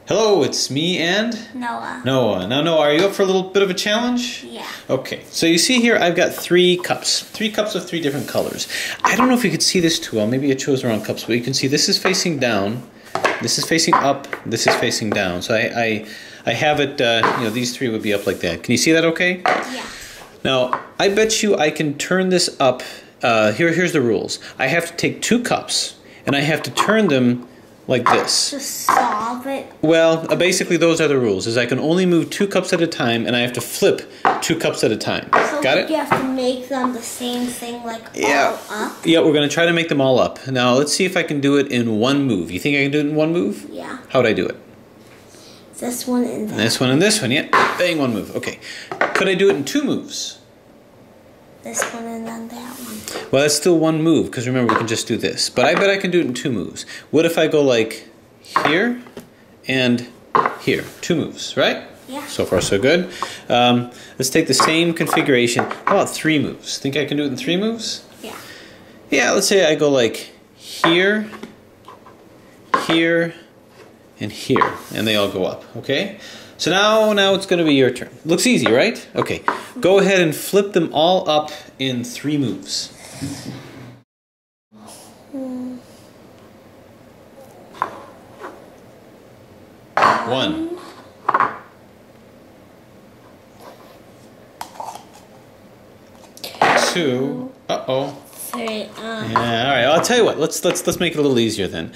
Hello, it's me and Noah. Noah. Now, Noah, are you up for a little bit of a challenge? Yeah. Okay, so you see here I've got three cups of three different colors. I don't know if you could see this too well. Maybe I chose the wrong cups, but you can see this is facing down, this is facing up, this is facing down. So I have it, these three would be up like that. Can you see that okay? Yeah. Now, I bet you I can turn this up. Here's the rules. I have to take two cups, and I have to turn them like this. To solve it? Well, basically those are the rules. Is I can only move two cups at a time, and I have to flip two cups at a time. So Got it? You have to make them the same thing, like Yeah. all up? Yeah, we're going to try to make them all up. Now, let's see if I can do it in one move. You think I can do it in one move? Yeah. How would I do it? This one and that. This one and this one, yeah. Bang, one move. Okay. Could I do it in two moves? This one and then that one. Well, that's still one move, because remember, we can just do this. But I bet I can do it in two moves. What if I go like here and here? Two moves, right? Yeah. So far, so good. Let's take the same configuration. How about three moves? Think I can do it in three moves? Yeah. Yeah, let's say I go like here, here, and here. And they all go up, okay? So now it's going to be your turn. Looks easy, right? Okay. Go ahead and flip them all up in three moves. One. Two. Uh-oh. Three. Yeah, all right. I'll tell you what. Let's make it a little easier then.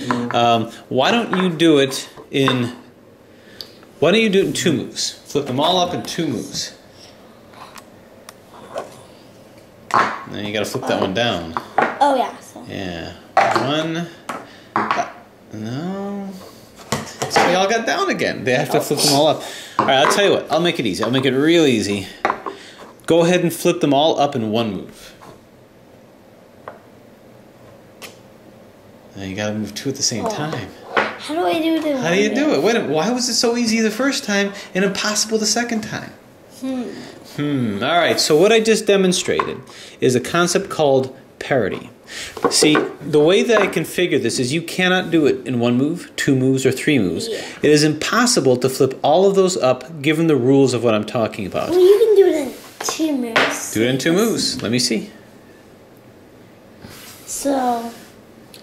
Why don't you do it in two moves? Flip them all up in two moves. Now you got to flip that one down. Oh, yeah. So. Yeah. One. No. So they all got down again. They have to flip them all up. All right. I'll tell you what. I'll make it easy. I'll make it real easy. Go ahead and flip them all up in one move. Now you got to move two at the same time. How do I do it in How do you do it? Wait a minute. Why was it so easy the first time and impossible the second time? All right. So what I just demonstrated is a concept called parity. See, the way that I configure this is you cannot do it in one move, two moves, or three moves. Yeah. It is impossible to flip all of those up given the rules of what I'm talking about. Well, you can do it in two moves. Do it in two moves. Let me see. So.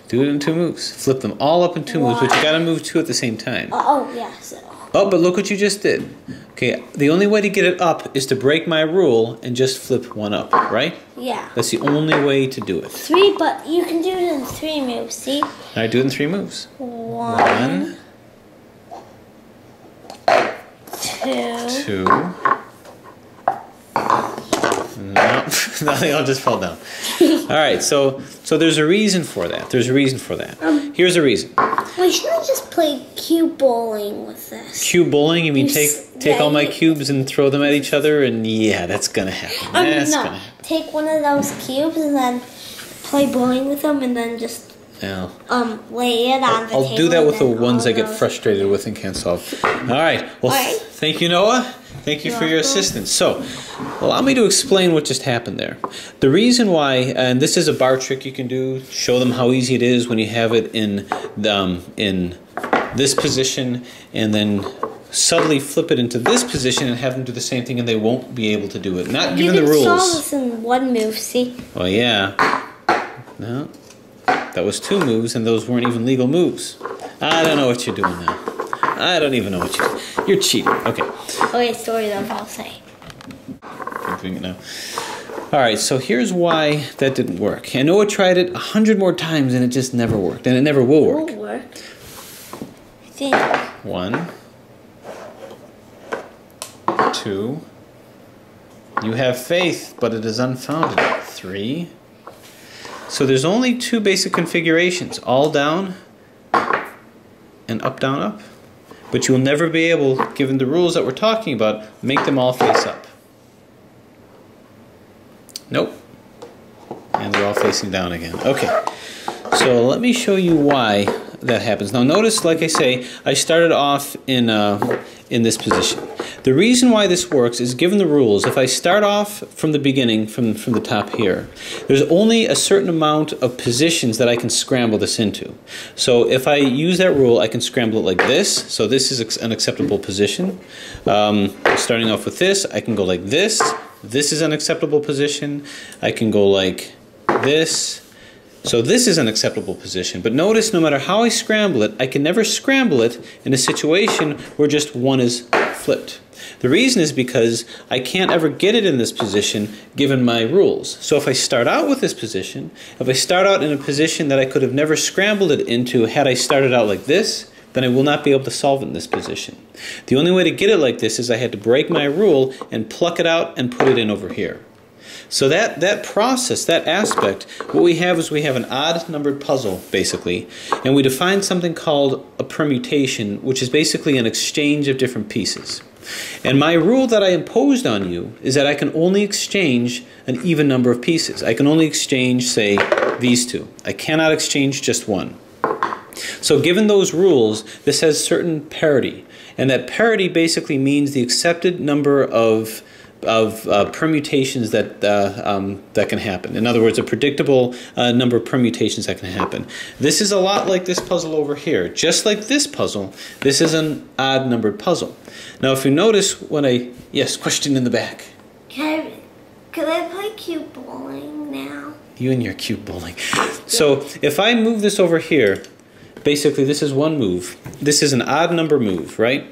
Do it in two moves. Flip them all up in two moves, but you got to move two at the same time. Yeah. So. Oh, but look what you just did. Okay, the only way to get it up is to break my rule and just flip one up, right? Yeah. That's the only way to do it. Three, but you can do it in three moves, see? I do it in three moves. One. Two. No, they all just fell down. All right, so there's a reason for that. There's a reason for that. Here's a reason. We shouldn't just play cube bowling with this. Cube bowling? You mean take all my cubes and throw them at each other? And yeah, that's gonna happen. That's no, gonna happen. take one of those cubes and then play bowling with them, and then just lay it on the table. I'll do that with the ones I get frustrated with and can't solve. All right. Well, thank you, Noah. Thank you for your assistance. So, allow me to explain what just happened there. The reason why, and this is a bar trick you can do, show them how easy it is when you have it in this position, and then subtly flip it into this position and have them do the same thing, and they won't be able to do it. Not given the rules. You can solve this in one move, see? Well, yeah. No. That was two moves, and those weren't even legal moves. I don't know what you're doing now. I don't even know what you're doing. You're cheating. Okay. Okay, story though, I'll say. I'm doing it now. All right, so here's why that didn't work. And Noah tried it 100 more times, and it just never worked. And it never will work. It will work. I think. One. Two. You have faith, but it is unfounded. Three. So there's only two basic configurations, all down and up, down, up. But you will never be able, given the rules that we're talking about, make them all face up. Nope. And they're all facing down again. Okay. So let me show you why that happens. Now notice, like I say, I started off in this position. The reason why this works is given the rules. If I start off from the beginning, from the top here, there's only a certain amount of positions that I can scramble this into. So if I use that rule, I can scramble it like this. So this is an acceptable position. Starting off with this, I can go like this. This is an acceptable position. I can go like this. So this is an acceptable position, but notice no matter how I scramble it, I can never scramble it in a situation where just one is flipped. The reason is because I can't ever get it in this position given my rules. So if I start out with this position, if I start out in a position that I could have never scrambled it into had I started out like this, then I will not be able to solve it in this position. The only way to get it like this is I had to break my rule and pluck it out and put it in over here. So that process, that aspect, what we have is we have an odd numbered puzzle, basically, and we define something called a permutation, which is basically an exchange of different pieces. And my rule that I imposed on you is that I can only exchange an even number of pieces. I can only exchange, say, these two. I cannot exchange just one. So given those rules, this has certain parity, and that parity basically means the accepted number of permutations that can happen. In other words, a predictable number of permutations that can happen. This is a lot like this puzzle over here. Just like this puzzle, this is an odd numbered puzzle. Now if you notice when yes, question in the back. Could I play cube bowling now? You and your cube bowling. So if I move this over here, basically this is one move. This is an odd number move, right?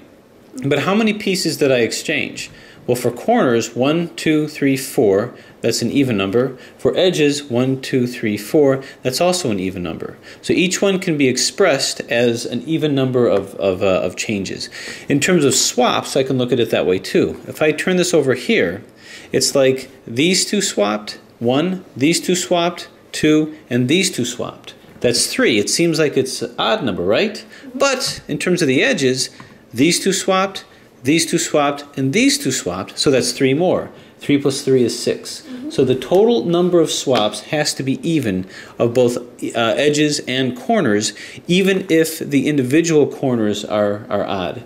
But how many pieces did I exchange? Well, for corners, 1, 2, 3, 4, that's an even number. For edges, 1, 2, 3, 4, that's also an even number. So each one can be expressed as an even number of changes. In terms of swaps, I can look at it that way too. If I turn this over here, it's like these two swapped, 1, these two swapped, 2, and these two swapped. That's 3. It seems like it's an odd number, right? But in terms of the edges, these two swapped, these two swapped, and these two swapped, so that's 3 more. 3 plus 3 is 6. So the total number of swaps has to be even of both edges and corners, even if the individual corners are odd.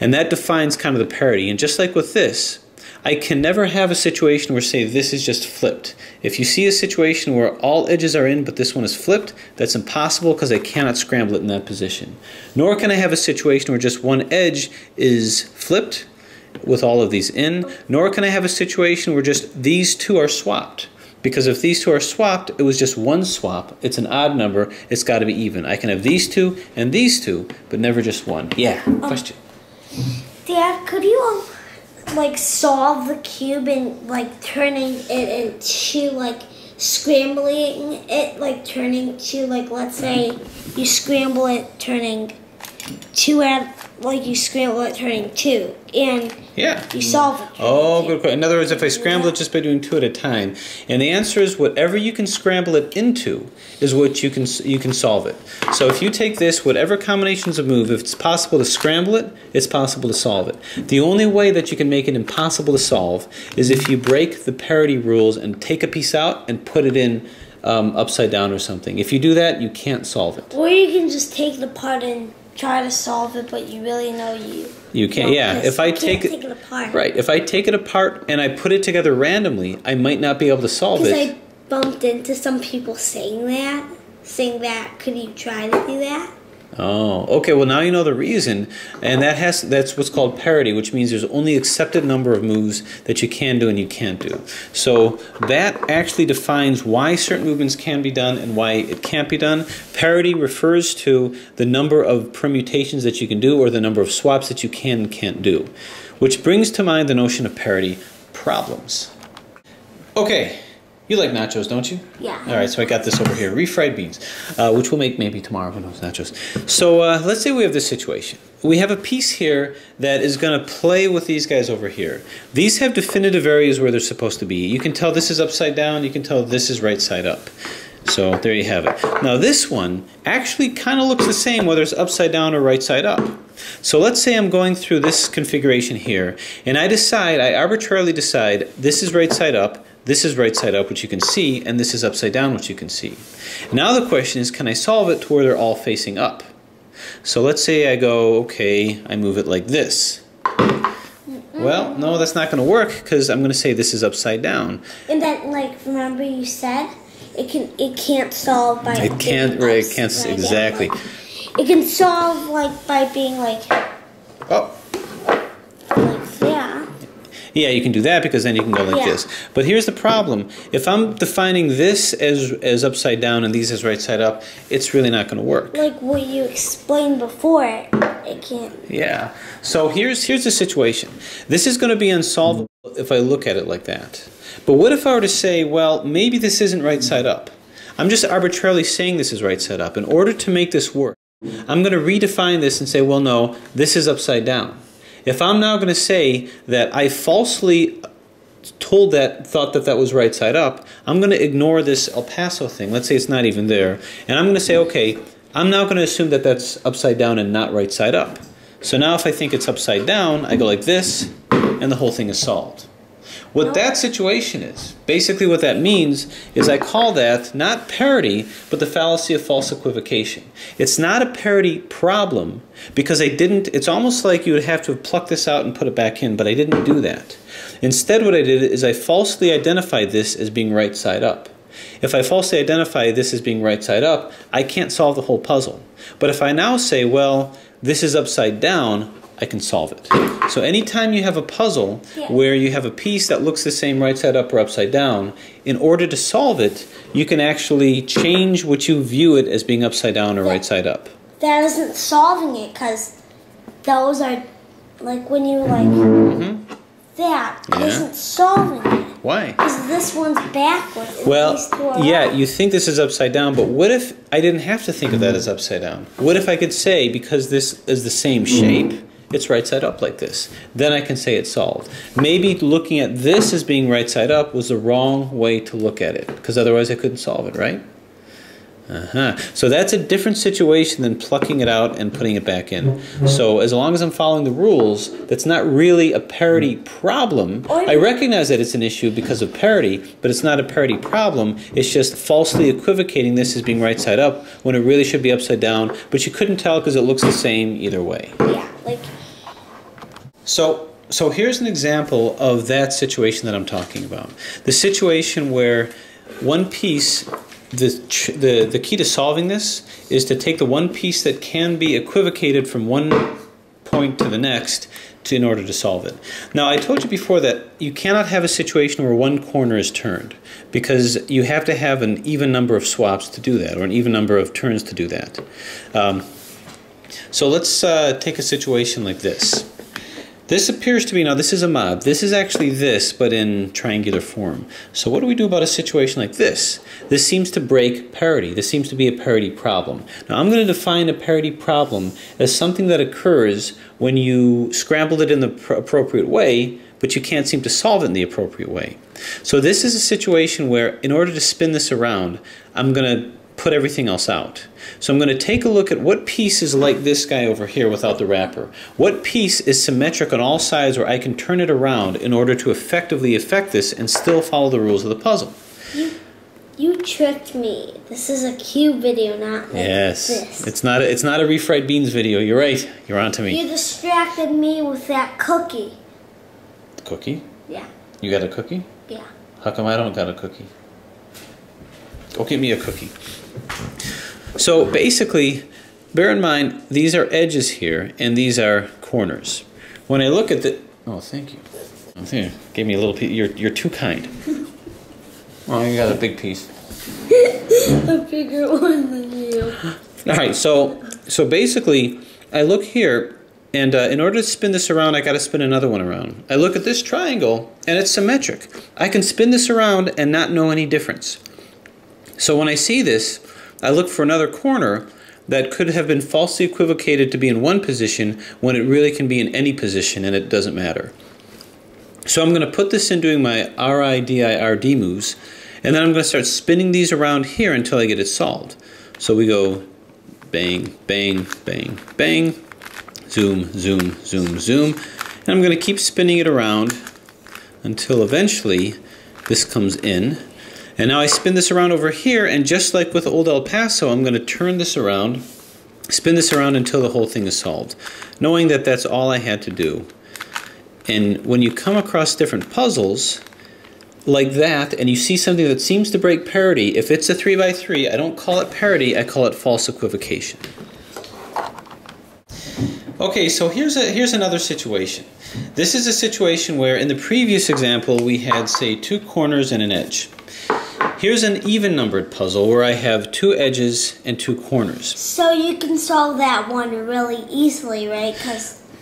And that defines kind of the parity. And just like with this, I can never have a situation where, say, this is just flipped. If you see a situation where all edges are in but this one is flipped, that's impossible because I cannot scramble it in that position. Nor can I have a situation where just one edge is flipped with all of these in, nor can I have a situation where just these two are swapped. Because if these two are swapped, it was just one swap. It's an odd number. It's got to be even. I can have these two and these two, but never just one. Yeah, question. Dad, could you like solve the cube and like turning it into like scrambling it, like turning to, like, let's say you scramble it turning 2 at, like you scramble it turning 2 and you solve it. Oh, good question. In other words, if I scramble it just by doing 2 at a time, and the answer is whatever you can scramble it into is what you can solve it. So if you take this, whatever combinations of move, if it's possible to scramble it, it's possible to solve it. The only way that you can make it impossible to solve is if you break the parity rules and take a piece out and put it in upside down or something. If you do that, you can't solve it. Or you can just take the part and try to solve it, but you really know you can't. Yeah, if I take it apart. Right. If I take it apart and I put it together randomly, I might not be able to solve it. Because I bumped into some people saying that. Could you try to do that? Oh, okay. Well, now you know the reason, and that's what's called parity, which means there's only accepted number of moves that you can do and you can't do. So that actually defines why certain movements can be done and why it can't be done. Parity refers to the number of permutations that you can do or the number of swaps that you can and can't do, which brings to mind the notion of parity problems. Okay. You like nachos, don't you? Yeah. All right, so I got this over here, refried beans, which we'll make maybe tomorrow, who knows, nachos. So let's say we have this situation. We have a piece here that is going to play with these guys over here. These have definitive areas where they're supposed to be. You can tell this is upside down, you can tell this is right side up. So there you have it. Now this one actually kind of looks the same whether it's upside down or right side up. So let's say I'm going through this configuration here, and I arbitrarily decide this is right side up, this is right side up, which you can see, and this is upside down, which you can see. Now the question is, can I solve it to where they're all facing up? So let's say I go, okay, I move it like this. Well, no, that's not going to work because I'm going to say this is upside down. And then, like, remember you said it can't solve by. It can't. Right? It can't exactly. It can solve like by being like. Oh. Like that. Yeah, you can do that because then you can go like this. But here's the problem. If I'm defining this as upside down and these as right side up, it's really not going to work. Like what you explained before, it can't. Yeah. So here's the situation. This is going to be unsolvable if I look at it like that. But what if I were to say, well, maybe this isn't right side up. I'm just arbitrarily saying this is right side up. In order to make this work, I'm going to redefine this and say, well, no, this is upside down. If I'm now going to say that I falsely thought that was right side up, I'm going to ignore this El Paso thing. Let's say it's not even there. And I'm going to say, okay, I'm now going to assume that that's upside down and not right side up. So now if I think it's upside down, I go like this, and the whole thing is solved. What that situation is, basically what that means is I call that not parity, but the fallacy of false equivocation. It's not a parity problem because I didn't, it's almost like you would have to have plucked this out and put it back in, but I didn't do that. Instead what I did is I falsely identified this as being right side up. If I falsely identify this as being right side up, I can't solve the whole puzzle. But if I now say, well, this is upside down, I can solve it. So anytime you have a puzzle where you have a piece that looks the same right side up or upside down, in order to solve it, you can actually change what you view it as being upside down or right side up. That isn't solving it because those are, like when you like, that isn't solving it. Why? Because this one's backwards. Well, yeah, you think this is upside down, but what if I didn't have to think of that as upside down? What if I could say, because this is the same shape, it's right side up like this. Then I can say it's solved. Maybe looking at this as being right side up was the wrong way to look at it, because otherwise I couldn't solve it, right? So that's a different situation than plucking it out and putting it back in. So as long as I'm following the rules, that's not really a parity problem. I recognize that it's an issue because of parity, but it's not a parity problem. It's just falsely equivocating this as being right side up when it really should be upside down, but you couldn't tell because it looks the same either way. Yeah, like... So here's an example of that situation that I'm talking about. The situation where one piece... The key to solving this is to take the one piece that can be equivocated from one point to the next in order to solve it. Now, I told you before that you cannot have a situation where one corner is turned because you have to have an even number of swaps to do that, or an even number of turns to do that. So let's take a situation like this. This appears to be, now this is a mob. This is actually this, but in triangular form. So what do we do about a situation like this? This seems to break parity. This seems to be a parity problem. Now I'm going to define a parity problem as something that occurs when you scrambled it in the appropriate way, but you can't seem to solve it in the appropriate way. So this is a situation where, in order to spin this around, I'm going to put everything else out. So I'm going to take a look at what piece is like this guy over here without the wrapper. What piece is symmetric on all sides where I can turn it around in order to effectively affect this and still follow the rules of the puzzle. You tricked me. This is a cube video, not like this. It's not a refried beans video. You're right. You're on to me. You distracted me with that cookie. Cookie? Yeah. You got a cookie? Yeah. How come I don't got a cookie? Go get me a cookie. So basically, bear in mind, these are edges here, and these are corners. When I look at the... Oh, thank you. Oh, there. Gave me a little piece. You're too kind. Oh, you got a big piece. A bigger one than you. All right, so basically, I look here, and in order to spin this around, I got to spin another one around. I look at this triangle, and it's symmetric. I can spin this around and not know any difference. So when I see this, I look for another corner that could have been falsely equivocated to be in one position when it really can be in any position and it doesn't matter. So I'm going to put this in doing my RIDIRD moves, and then I'm going to start spinning these around here until I get it solved. So we go bang, bang, bang, bang, zoom, zoom, zoom, zoom, and I'm going to keep spinning it around until eventually this comes in. And now I spin this around over here, and just like with Old El Paso, I'm going to turn this around spin this around until the whole thing is solved, knowing that that's all I had to do. And when you come across different puzzles like that, and you see something that seems to break parity, if it's a 3x3, I don't call it parity, I call it false equivocation. Okay, so here's another situation. This is a situation where in the previous example we had, say, 2 corners and an edge. Here's an even numbered puzzle where I have 2 edges and 2 corners. So you can solve that one really easily, right?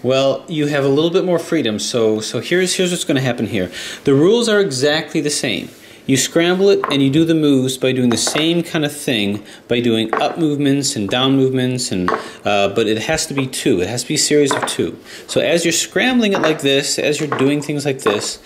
Well, you have a little bit more freedom, so here's what's going to happen here. The rules are exactly the same. You scramble it and you do the moves by doing the same kind of thing, by doing up movements and down movements, and but it has to be 2. It has to be a series of 2. So as you're scrambling it like this, as you're doing things like this,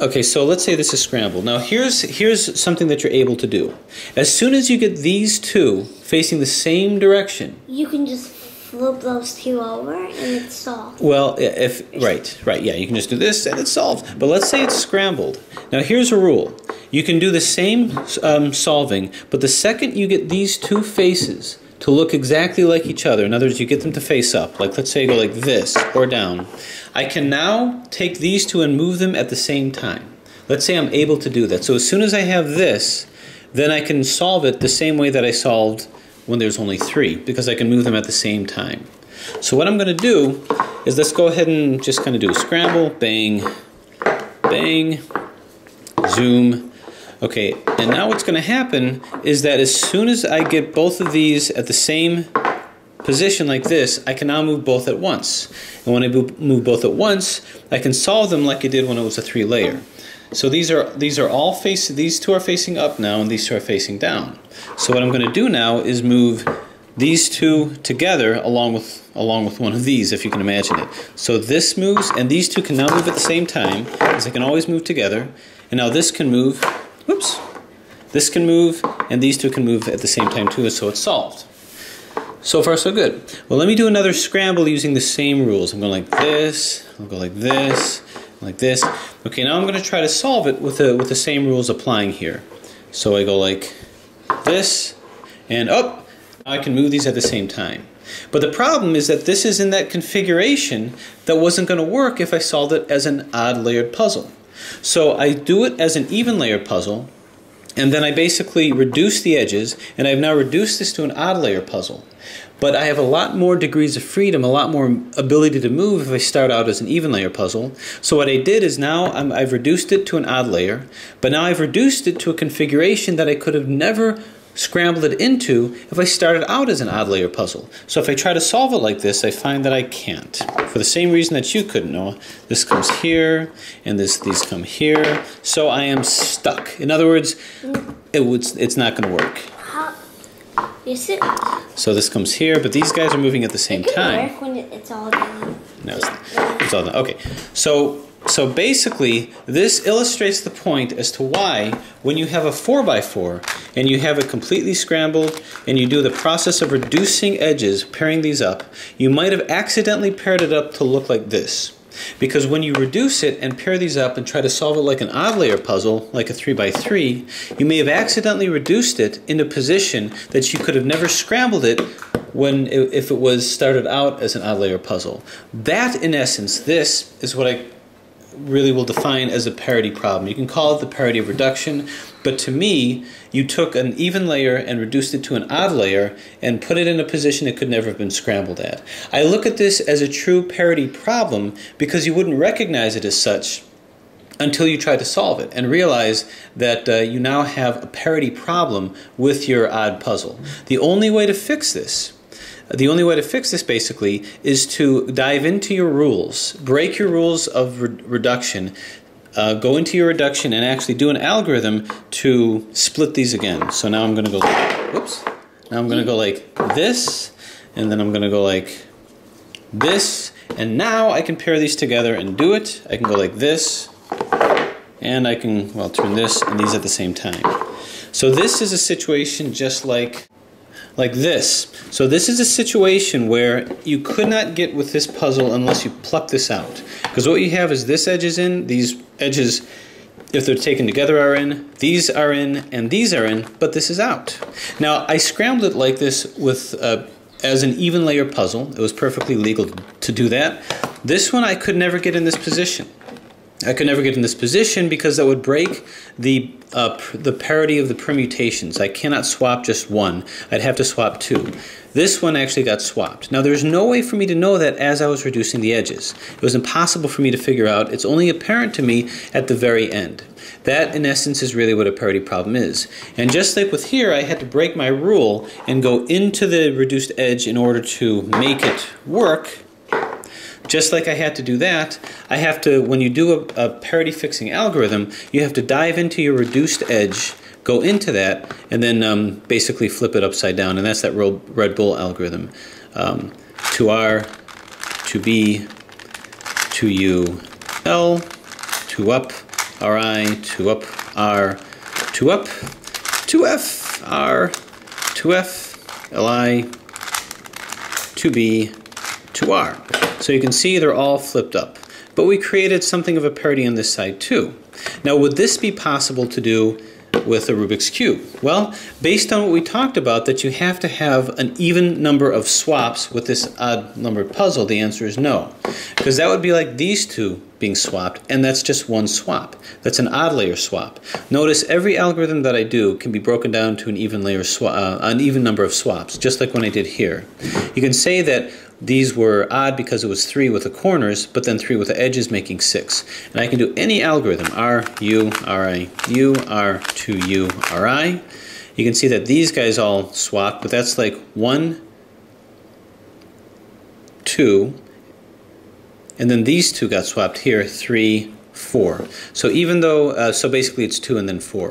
okay, so let's say this is scrambled. Now here's something that you're able to do. As soon as you get these 2 facing the same direction, you can just flip those 2 over and it's solved. Well, right, yeah, you can just do this and it's solved. But let's say it's scrambled. Now here's a rule. You can do the same solving, but the second you get these 2 faces to look exactly like each other, in other words, you get them to face up, like let's say you go like this or down, I can now take these 2 and move them at the same time. Let's say I'm able to do that. So as soon as I have this, then I can solve it the same way that I solved when there's only 3, because I can move them at the same time. So what I'm going to do is, let's go ahead and just kind of do a scramble, bang, bang, zoom. Okay, and now what's going to happen is that as soon as I get both of these at the same position like this, I can now move both at once. And when I move both at once, I can solve them like I did when it was a 3-layer. So these are all these 2 are facing up now, and these 2 are facing down. So what I'm going to do now is move these 2 together along with one of these, if you can imagine it. So this moves, and these 2 can now move at the same time, because they can always move together. And now this can move, whoops, this can move, and these 2 can move at the same time too, so it's solved. So far so good. Well, let me do another scramble using the same rules. I'm going like this, I'll go like this, like this. Okay, now I'm going to try to solve it with the same rules applying here. So I go like this, and now I can move these at the same time. But the problem is that this is in that configuration that wasn't going to work if I solved it as an odd layered puzzle. So I do it as an even layered puzzle, and then I basically reduce the edges, and I've now reduced this to an odd layer puzzle. But I have a lot more degrees of freedom, a lot more ability to move if I start out as an even layer puzzle. So what I did is now I've reduced it to an odd layer, but now I've reduced it to a configuration that I could have never scrambled it into if I started out as an odd layer puzzle. So if I try to solve it like this, I find that I can't. For the same reason that you couldn't, Noah. This comes here, and these come here, so I am stuck. In other words, it's not going to work. Is it? So this comes here, but these guys are moving at the same time. It can work when it's all done. No, it's all done. Okay, so basically, this illustrates the point as to why, when you have a 4x4 and you have it completely scrambled and you do the process of reducing edges, pairing these up, you might have accidentally paired it up to look like this. Because when you reduce it and pair these up and try to solve it like an odd layer puzzle, like a 3x3, you may have accidentally reduced it in a position that you could have never scrambled it if it was started out as an odd layer puzzle. That, in essence, this is what I really will define as a parity problem. You can call it the parity of reduction, but to me, you took an even layer and reduced it to an odd layer and put it in a position it could never have been scrambled at. I look at this as a true parity problem because you wouldn't recognize it as such until you try to solve it and realize that you now have a parity problem with your odd puzzle. The only way to fix this basically is to dive into your rules, break your rules of reduction, go into your reduction and actually do an algorithm to split these again. So now I'm going to go like, whoops, now I'm going to go like this, and then I'm going to go like this, and now I can pair these together and do it. I can go like this, and I can, well, turn this and these at the same time. So this is a situation just like this. So this is a situation where you could not get with this puzzle unless you pluck this out. Because what you have is this edge is in, these edges if they're taken together, are in, these are in, and these are in, but this is out. Now, I scrambled it like this with as an even layer puzzle. It was perfectly legal to do that. This one I could never get in this position. I could never get in this position because that would break the parity of the permutations. I cannot swap just one. I'd have to swap two. This one actually got swapped. Now there's no way for me to know that as I was reducing the edges. It was impossible for me to figure out. It's only apparent to me at the very end. That in essence is really what a parity problem is. And just like with here, I had to break my rule and go into the reduced edge in order to make it work. Just like I had to do that, I have to, when you do a parity fixing algorithm, you have to dive into your reduced edge, go into that, and then basically flip it upside down. And that's that Red Bull algorithm. 2R, 2B, 2U, L, 2 up, RI, 2 up, R, 2 up, 2F, R, 2F, LI, 2B, 2R. So you can see they're all flipped up. But we created something of a parity on this side too. Now would this be possible to do with a Rubik's Cube? Well, based on what we talked about, that you have to have an even number of swaps with this odd numbered puzzle, the answer is no. Because that would be like these two being swapped, and that's just one swap. That's an odd layer swap. Notice every algorithm that I do can be broken down to an even layer an even number of swaps, just like when I did here. You can say that these were odd because it was 3 with the corners, but then 3 with the edges making 6. And I can do any algorithm, R, U, RI, U, R, 2, U, RI. You can see that these guys all swap, but that's like 1, 2, and then these two got swapped here, 3, 4. So even though, so basically it's 2 and then 4.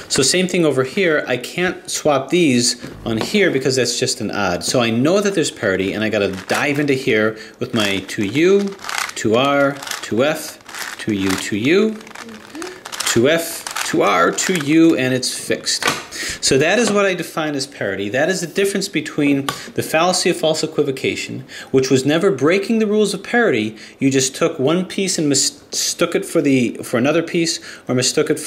So same thing over here, I can't swap these on here because that's just an odd. So I know that there's parity, and I gotta dive into here with my 2U, 2R, 2F, 2U, 2U, 2F, 2R, 2U, and it's fixed. So that is what I define as parity. That is the difference between the fallacy of false equivocation, which was never breaking the rules of parity. You just took one piece and mistook it for another piece, or mistook it? Is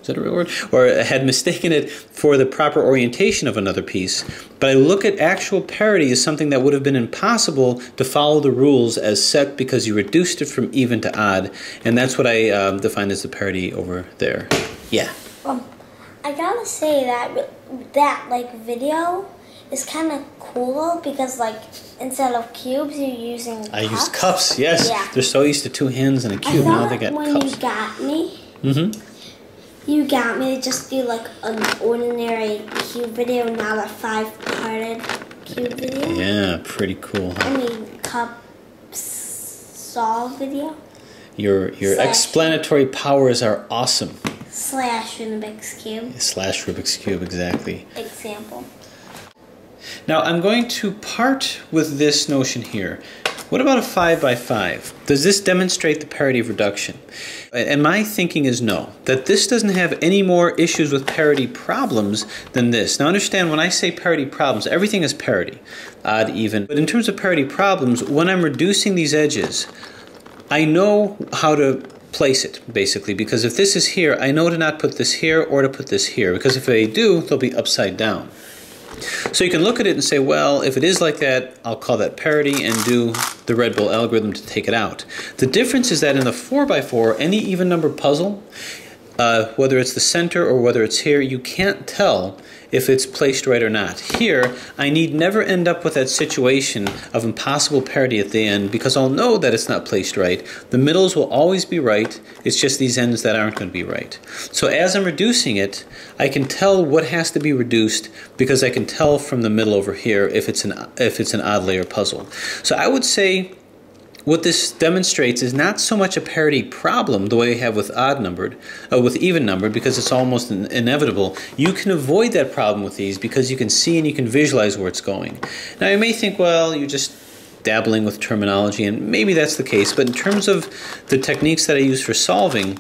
that a real word? Or had mistaken it for the proper orientation of another piece. But I look at actual parity as something that would have been impossible to follow the rules as set because you reduced it from even to odd, and that's what I define as the parity over there. Yeah. I gotta say that like video is kind of cool because like instead of cubes you're using cups. I used cups, yes. Yeah. They're so used to 2 hands and a cube. Now they got when cups. You got me. You got me to just do like an ordinary cube video, not a 5-parted cube video. Yeah, pretty cool. Huh? I mean cup solve video. Your explanatory powers are awesome. / Rubik's Cube. / Rubik's Cube, exactly. Example. Now I'm going to part with this notion here. What about a 5x5? Does this demonstrate the parity of reduction? And my thinking is no, that this doesn't have any more issues with parity problems than this. Now understand, when I say parity problems, everything is parity, odd, even. But in terms of parity problems, when I'm reducing these edges, I know how to place it, basically, because if this is here, I know to not put this here or to put this here, because if I do, they'll be upside down. So you can look at it and say, well, if it is like that, I'll call that parity and do the Red Bull algorithm to take it out. The difference is that in the 4x4, any even number puzzle, whether it's the center or whether it's here, you can't tell if it's placed right or not. Here, I need never end up with that situation of impossible parity at the end because I'll know that it's not placed right. The middles will always be right. It's just these ends that aren't going to be right. So as I'm reducing it, I can tell what has to be reduced because I can tell from the middle over here if it's an odd layer puzzle. So I would say what this demonstrates is not so much a parity problem the way you have with with even numbered, because it's almost inevitable. You can avoid that problem with these because you can see and you can visualize where it's going. Now you may think, well, you just dabbling with terminology, and maybe that's the case, but in terms of the techniques that I use for solving,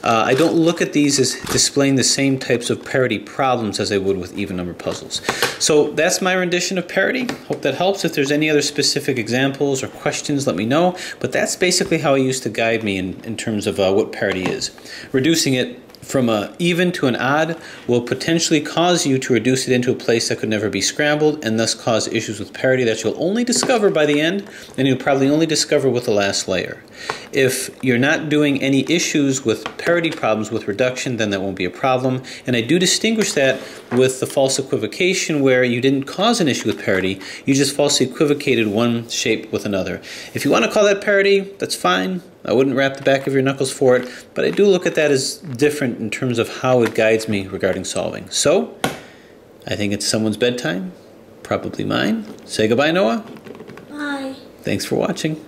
I don't look at these as displaying the same types of parity problems as I would with even number puzzles. So that's my rendition of parity. Hope that helps. If there's any other specific examples or questions, let me know. But that's basically how I used to guide me in terms of what parity is. Reducing it from an even to an odd will potentially cause you to reduce it into a place that could never be scrambled, and thus cause issues with parity that you'll only discover by the end, and you'll probably only discover with the last layer. If you're not doing any issues with parity problems with reduction, then that won't be a problem. And I do distinguish that with the false equivocation, where you didn't cause an issue with parity, you just falsely equivocated one shape with another. If you want to call that parity, that's fine. I wouldn't wrap the back of your knuckles for it, but I do look at that as different in terms of how it guides me regarding solving. So, I think it's someone's bedtime, probably mine. Say goodbye, Noah. Bye. Thanks for watching.